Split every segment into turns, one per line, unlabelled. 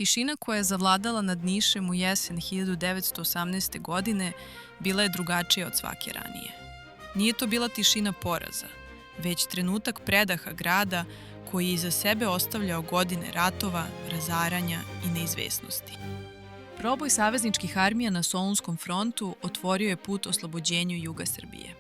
Tišina koja je zavladala nad Nišem u jesen 1918. godine bila je drugačija od svake ranije. Nije to bila tišina poraza, već trenutak predaha grada koji je iza sebe ostavljao godine ratova, razaranja i neizvesnosti. Proboj savezničkih armija na Solunskom frontu otvorio je put oslobođenju juga Srbije.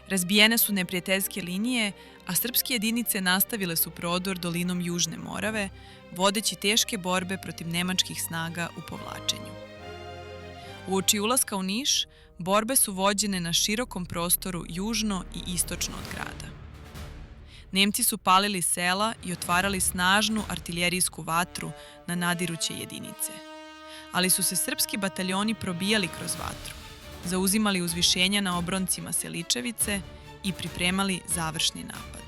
Razbijene su neprijateljske linije, a srpske jedinice nastavile su prodor dolinom Južne Morave, vodeći teške borbe protiv nemačkih snaga u povlačenju. Uoči ulaska u Niš, borbe su vođene na širokom prostoru južno i istočno od grada. Nemci su palili sela i otvarali snažnu artiljerijsku vatru na nadiruće jedinice. Ali su se srpski bataljoni probijali kroz vatru, zauzimali uzvišenja na obroncima Seličevice i pripremali završni napad.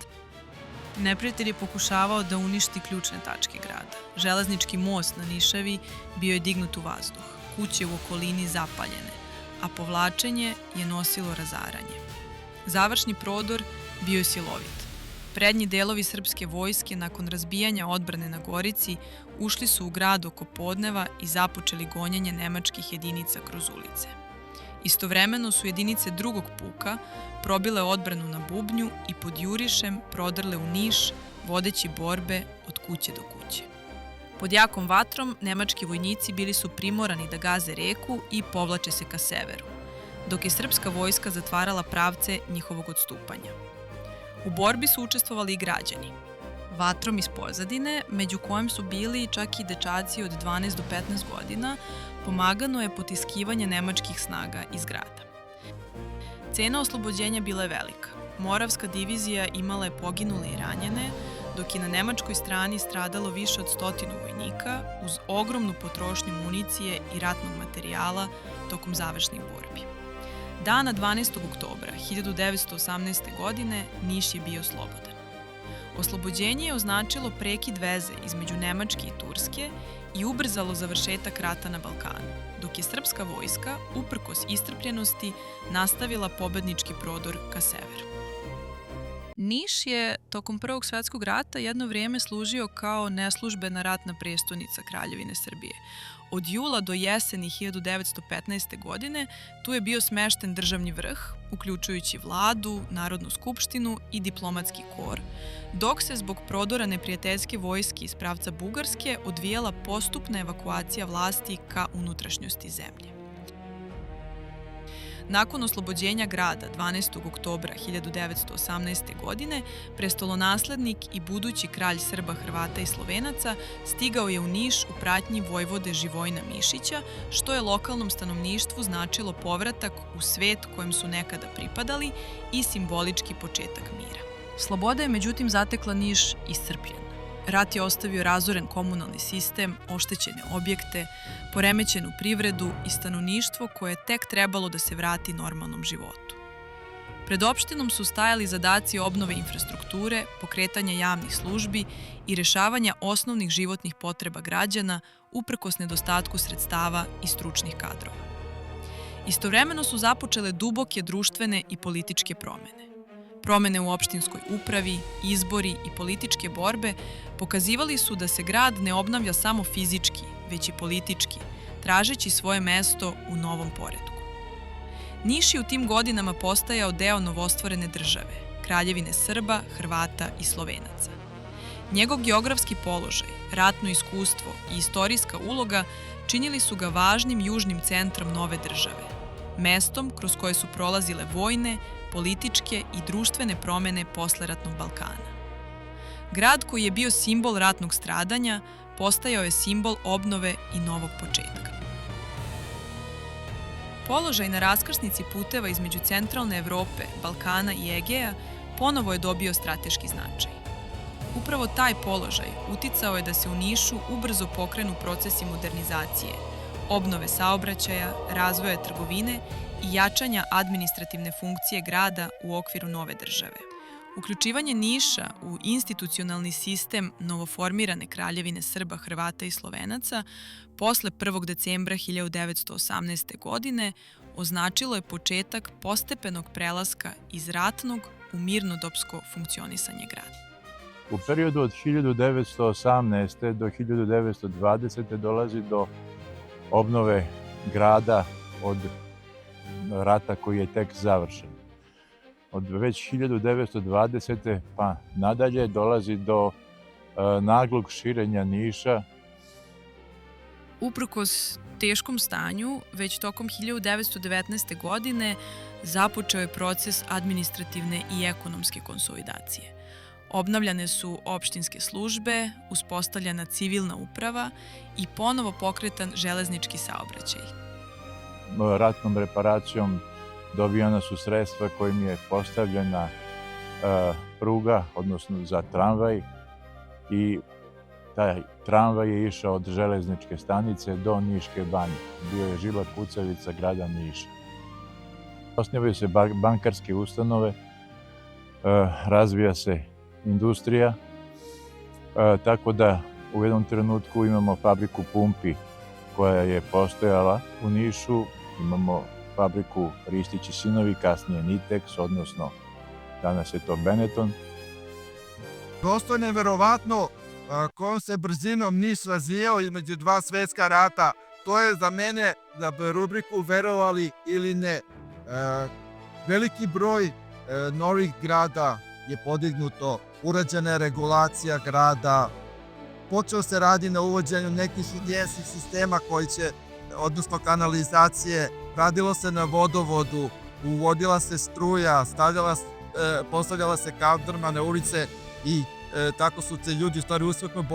Neprijatelj je pokušavao da uništi ključne tačke grada. Železnički most na Nišavi bio je dignut u vazduh, kuće u okolini zapaljene, a povlačenje je nosilo razaranje. Završni prodor bio je silovit. Prednji delovi srpske vojske nakon razbijanja odbrane na Gorici ušli su u grad oko podneva i započeli gonjenje nemačkih jedinica kroz ulice. Istovremeno su jedinice drugog puka probile odbranu na Bubnju i pod jurišem prodrle u Niš, vodeći borbe od kuće do kuće. Pod jakom vatrom nemački vojnici bili su primorani da gaze reku i povlače se ka severu, dok je srpska vojska zatvarala pravce njihovog odstupanja. U borbi su učestvovali i građani. Vatrom iz pozadine, među kojim su bili čak i dečaci od 12 do 15 godina, pomagano je potiskivanje nemačkih snaga iz grada. Cena oslobođenja bila je velika. Moravska divizija imala je poginule i ranjene, dok je na nemačkoj strani stradalo više od 100 vojnika uz ogromnu potrošnju municije i ratnog materijala tokom završnih borbi. Dana 12. oktobra 1918. godine Niš je bio slobodan. Oslobođenje je označilo prekid veze između Nemačke i Turske i ubrzalo završetak rata na Balkanu, dok je srpska vojska, uprkos istrpljenosti, nastavila pobednički prodor ka severu. Niš je tokom Prvog svjetskog rata jedno vrijeme služio kao neslužbena ratna prestonica Kraljevine Srbije. Od jula do jeseni 1915. godine tu je bio smešten državni vrh, uključujući vladu, Narodnu skupštinu i diplomatski kor, dok se zbog prodora neprijateljske vojske iz pravca Bugarske odvijala postupna evakuacija vlasti ka unutrašnjosti zemlje. Nakon oslobođenja grada 12. oktobra 1918. godine, prestolonaslednik i budući kralj Srba, Hrvata i Slovenaca stigao je u Niš u pratnji vojvode Živojna Mišića, što je lokalnom stanovništvu značilo povratak u svet kojem su nekada pripadali i simbolički početak mira. Sloboda je međutim zatekla Niš iscrpljen. Rat je ostavio razoren komunalni sistem, oštećene objekte, poremećenu privredu i stanovništvo koje je tek trebalo da se vrati normalnom životu. Pred opštinom su stajali zadaci obnove infrastrukture, pokretanja javnih službi i rešavanja osnovnih životnih potreba građana uprkos nedostatku sredstava i stručnih kadrova. Istovremeno su započele duboke društvene i političke promene. Promene u opštinskoj upravi, izbori i političke borbe pokazivali su da se grad ne obnavlja samo fizički, već i politički, tražeći svoje mesto u novom poretku. Niš je u tim godinama postajao deo novostvorene države, Kraljevine Srba, Hrvata i Slovenaca. Njegov geografski položaj, ratno iskustvo i istorijska uloga činili su ga važnim južnim centrom nove države, mestom kroz koje su prolazile vojne, političke i društvene promene posleratnog Balkana. Grad koji je bio simbol ratnog stradanja postajao je simbol obnove i novog početka. Položaj na raskrsnici puteva između centralne Evrope, Balkana i Egeja ponovo je dobio strateški značaj. Upravo taj položaj uticao je da se u Nišu ubrzo pokrenu procesi modernizacije, obnove saobraćaja, razvoja trgovine i jačanja administrativne funkcije grada u okviru nove države. Uključivanje Niša u institucionalni sistem novoformirane Kraljevine Srba, Hrvata i Slovenaca posle 1. decembra 1918. godine označilo je početak postepenog prelaska iz ratnog u mirnodopsko funkcionisanje grada.
U periodu od 1918. do 1920. dolazi do obnove grada od rata koji je tek završen. Od već 1920. pa nadalje dolazi do naglog širenja Niša.
Uprkos teškom stanju, već tokom 1919. godine započeo je proces administrativne i ekonomske konsolidacije. Obnavljane su opštinske službe, uspostavljena civilna uprava i ponovo pokretan železnički saobraćaj.
Ratnom reparacijom dobijana su sredstva kojim je postavljena pruga, odnosno za tramvaj, i taj tramvaj je išao od železničke stanice do Niške banje. Bio je žila kucavica grada Niša. Osnivaju se bankarske ustanove, razvija se industrija, tako da u jednom trenutku imamo fabriku pumpi koja je postojala u Nišu, imamo fabriku Ristić i sinovi, kasnije Nitex, odnosno danas je to Benetton.
Prosto je neverovatno kojom se brzinom Niš razvijao između dva svetska rata. To je za mene, da bi rubriku verovali ili ne, veliki broj novih grada je podignuto, urađena je regulacija grada, počeo se radi na uvođenju nekih higijenskih sistema koji će, odnosno kanalizacije, radilo se na vodovodu, uvodila se struja, postavljala se kaldrma na ulice i tako su se ljudi u stvari uspješno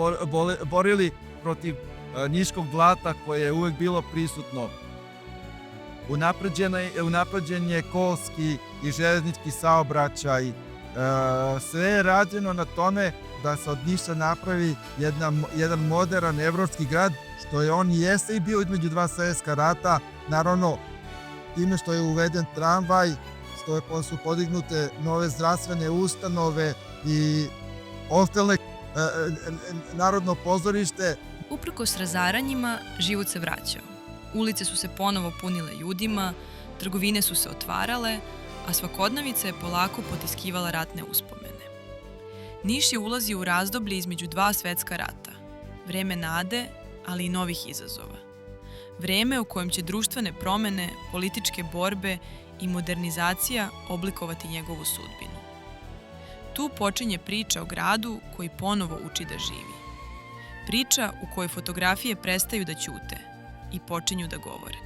borili protiv niškog blata koje je uvek bilo prisutno. Unapređen je kolski i železnički saobraćaj. Sve je rađeno na tome da se od Niša napravi jedan modern evropski grad, što je on jeste i bio između dva svjetska rata. Naravno, time što je uveden tramvaj, što su podignute nove zdravstvene ustanove i ostale narodno pozorište.
Uprkos razaranjima, život se vraćao. Ulice su se ponovo punile ljudima, trgovine su se otvarale, a svakodnevica je polako potiskivala ratne uspomene. Niš je ulazio u razdoblje između dva svetska rata, vreme nade, ali i novih izazova. Vreme u kojem će društvene promene, političke borbe i modernizacija oblikovati njegovu sudbinu. Tu počinje priča o gradu koji ponovo uči da živi. Priča u kojoj fotografije prestaju da ćute i počinju da govore.